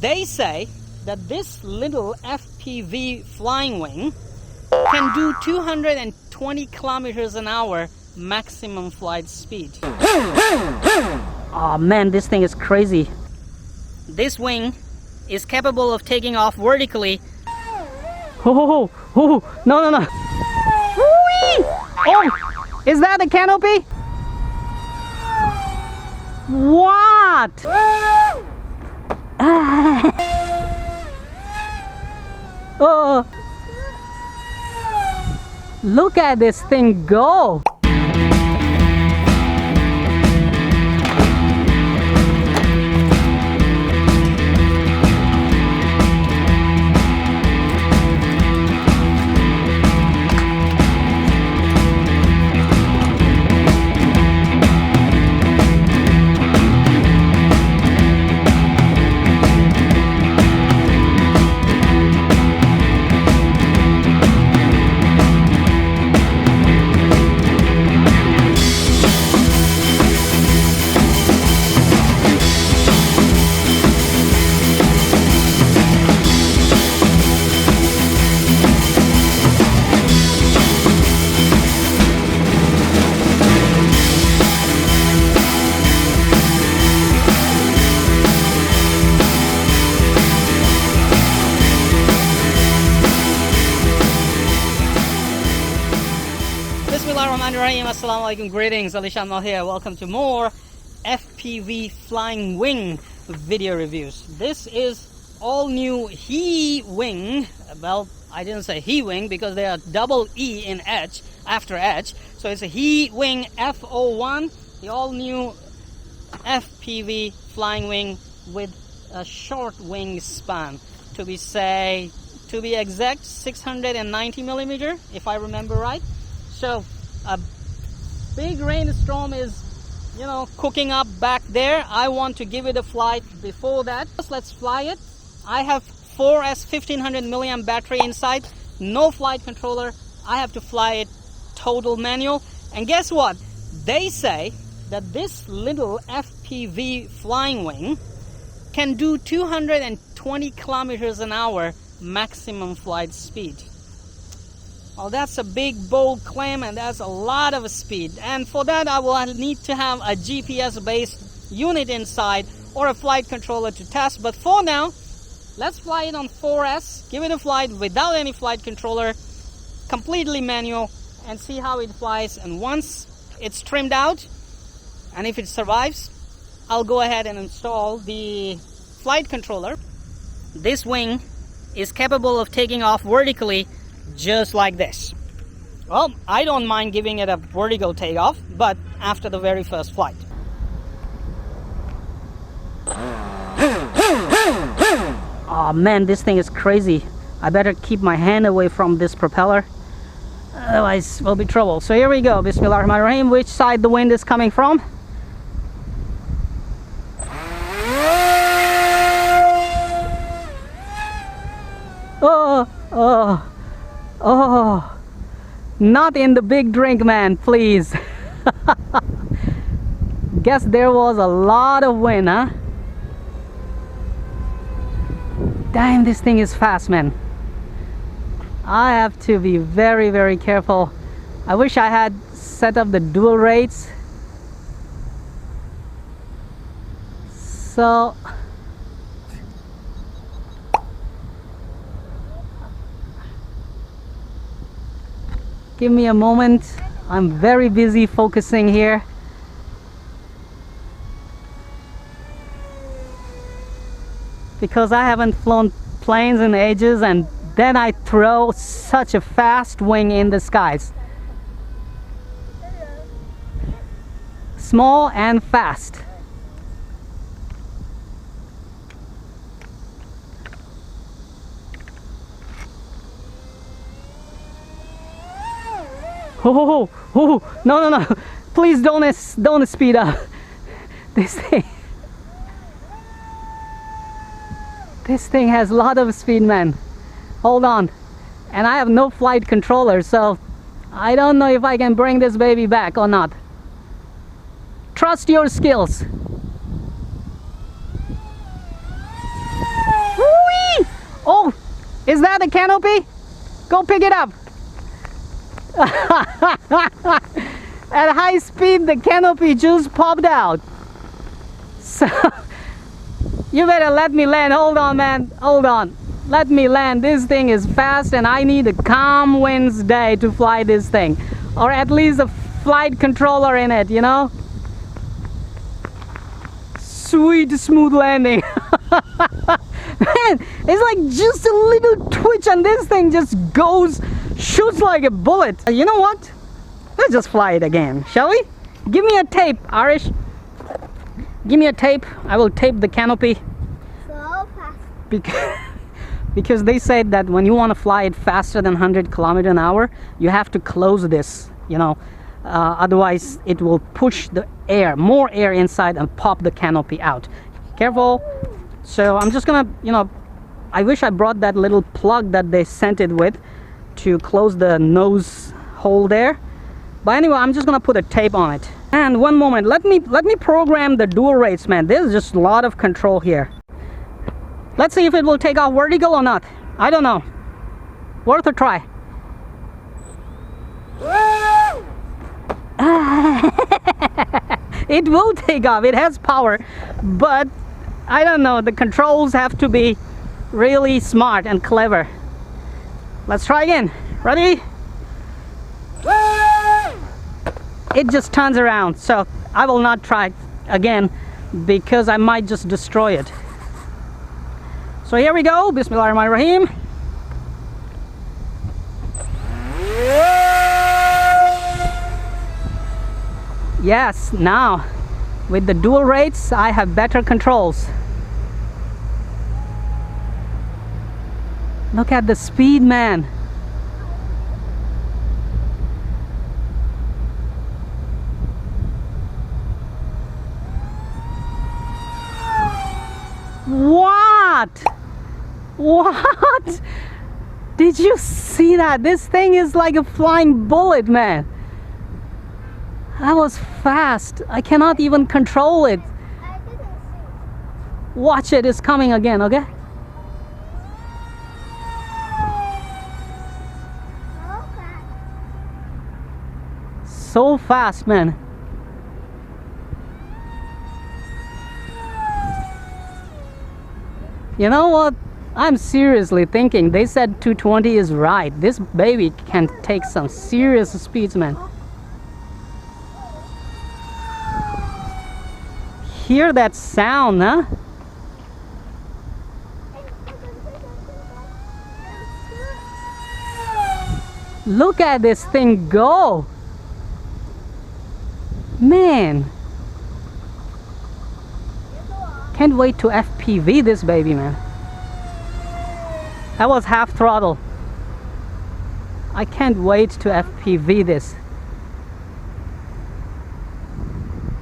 They say that this little FPV flying wing can do 220 kilometers an hour maximum flight speed. Oh man, this thing is crazy. This wing is capable of taking off vertically. Oh, no. Whee! Oh, is that a canopy? What? Oh, look at this thing go. Assalamualaikum, greetings, AliShanMao here. Welcome to more FPV flying wing video reviews. This is all new HEE Wing. Well, I didn't say HEE Wing because they are double E in edge after edge. So it's a HEE Wing F01, the all new FPV flying wing with a short wing span. To be exact, 690 millimeter, if I remember right. So a big rainstorm is, cooking up back there. I want to give it a flight before that. Let's fly it. I have 4S 1500 milliamp battery inside, no flight controller. I have to fly it total manual. And guess what? They say that this little FPV flying wing can do 220 kilometers an hour maximum flight speed. Well, that's a big bold claim, and that's a lot of speed, and for that I will need to have a GPS based unit inside or a flight controller to test. But for now, let's fly it on 4S, give it a flight without any flight controller, completely manual, and see how it flies. And once it's trimmed out and if it survives, I'll go ahead and install the flight controller. This wing is capable of taking off vertically just like this. Well, I don't mind giving it a vertical takeoff, but after the very first flight. Oh man, this thing is crazy. I better keep my hand away from this propeller, otherwise we'll be trouble. So here we go. Bismillahirrahmanirrahim. Which side the wind is coming from? Oh, not in the big drink, man, please. Guess there was a lot of wind, huh? Damn, this thing is fast, man. I have to be very, very careful. I wish I had set up the dual rates. So give me a moment. I'm very busy focusing here. Because I haven't flown planes in ages, and then I throw such a fast wing in the skies. Small and fast. Oh, no. Please don't speed up. This thing has a lot of speed, man. Hold on. And I have no flight controller, so I don't know if I can bring this baby back or not. Trust your skills. Is that a Canopy? Go pick it up. At high speed, the Canopy just popped out. So you better let me land. Hold on, man. Hold on. Let me land. This thing is fast and I need a calm winds day to fly this thing. Or at least a flight controller in it, you know? Sweet, smooth landing. Man, it's like just a little twitch and this thing just goes, shoots like a bullet. You know what? Let's just fly it again, shall we? Give me a tape, Arish. Give me a tape. I will tape the canopy. So fast. Because they said that when you want to fly it faster than 100 kilometers an hour, you have to close this, you know. Otherwise, it will push the air, more air inside and pop the canopy out. Careful. So I'm just gonna, you know, I wish I brought that little plug that they sent it with to close the nose hole there. But anyway, I'm just gonna put a tape on it. And one moment, let me program the dual rates, man. There's just a lot of control here. Let's see if it will take off vertical or not. I don't know. Worth a try. It will take off. It has power, but I don't know. The controls have to be really smart and clever. Let's try again. Ready? It just turns around, so I will not try again because I might just destroy it. So here we go. Bismillahirrahmanirrahim. Yes, now with the dual rates I have better controls. Look at the speed, man. What? Did you see that? This thing is like a flying bullet, man. That was fast. I cannot even control it. I didn't see. Watch it. It's coming again, okay? So fast, man. You know what? I'm seriously thinking, they said 220 is right. This baby can take some serious speeds, man. Hear that sound, huh? Look at this thing go. Man. Can't wait to FPV this baby, man. That was half throttle. I can't wait to FPV this.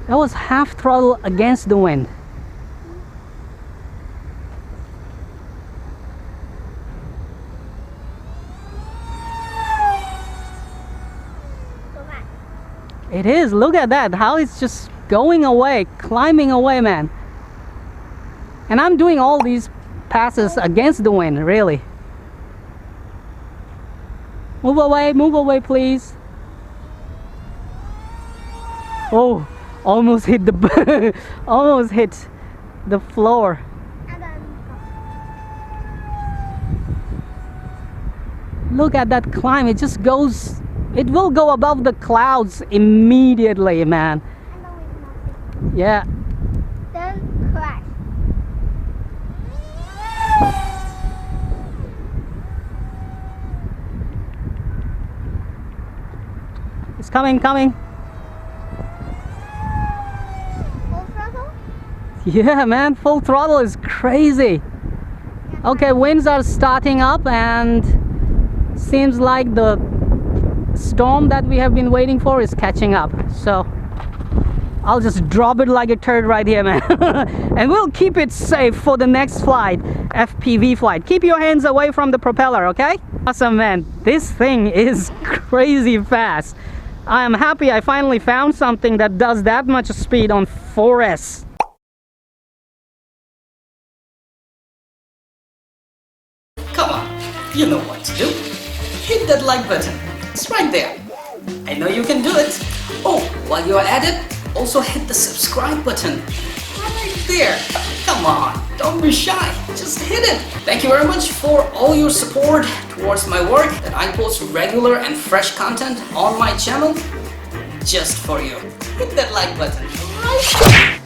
That was half throttle against the wind. It is. Look at that. How it's just going away, climbing away, man. And I'm doing all these passes against the wind, really. Move away, please. Oh, almost hit the almost hit the floor. Look at that climb. It just goes, it will go above the clouds immediately, man. Yeah. Then crash. It's coming. Full throttle? Yeah, man, full throttle is crazy. Okay, winds are starting up and seems like the storm that we have been waiting for is catching up. So I'll just drop it like a turd right here, man. And we'll keep it safe for the next flight, FPV flight. Keep your hands away from the propeller, okay? Awesome, man. This thing is crazy fast. I am happy I finally found something that does that much speed on 4S. Come on, You know what to do. Hit that like button. It's right there. I know you can do it. Oh, while you're at it, also hit the subscribe button. Right there. Come on, don't be shy. Just hit it. Thank you very much for all your support towards my work, that I post regular and fresh content on my channel just for you. Hit that like button right there.